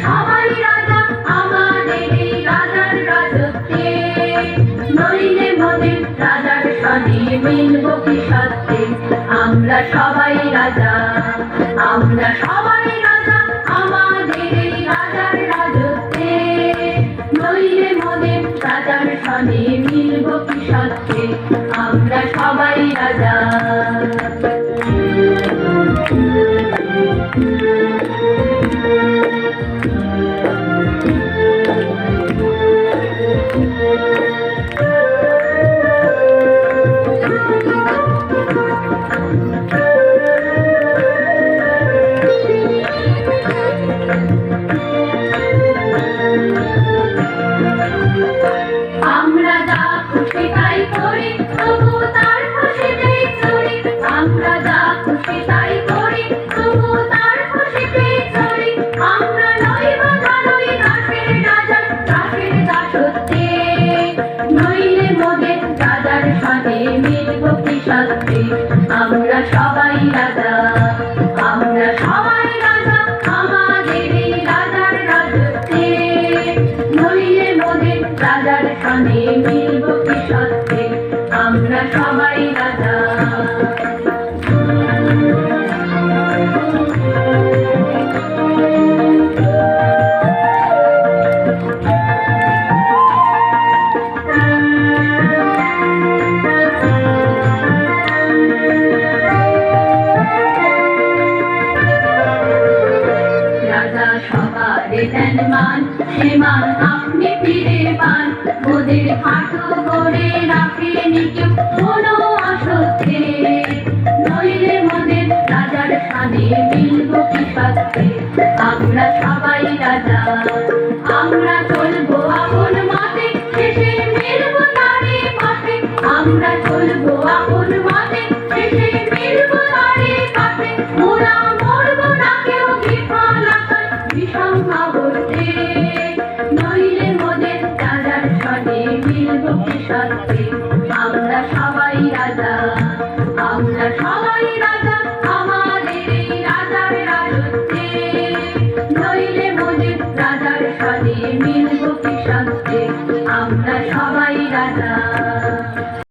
সবাই রাজা আমাদের এই রাজার রাজত্বে, নইলে মোদের রাজার সনে মিলব কি সত্যে। আমরা সবাই রাজা, আমরা সবাই রাজা আমাদের এই রাজার রাজত্বে, নইলে মোদের রাজার সনে মিলব কি সত্যে। আমরা সবাই রাজা। আমরা যা খুশি তাই করি, তবু তার খুশিতেই চলি। আমরা যা খুশি তাই করি, তবু তার খুশিতেই চলি। আমরা নই বাধা নই দাসের রাজা, দাসের দাসত্বে, নইলে মোদের রাজার সনে মিলব কি সত্যে। আমরা সবাই রাজা, আমরা সবাই রাজা আমাদের এই রাজার রাজত্বে, নইলে মোদের রাজার সনে মিলব কি সত্যে। আমরা সবাই রাজা। রাজা সবারে দেন মান, সে মান আপনি ফিরে পান। মোদের হাঁটু করে রাখেনি কেউ কোনো অসত্যে, নইলে মোদের রাজার সনে মিলব কি সত্যে। আমরা সবাই রাজা, আমরা চলবো আপন মতে, শেষে মিলব তারে পথে। আমরা চলবো আপন মতে, শেষে মিলব তারে পথে। মোরা মরব না কেউ বিফলতায় বিষম আবর্তে, নইলে মোদের রাজার সনে মিলব কি সত্যে। আমরা সবাই রাজা, আমরা সবাই রাজা।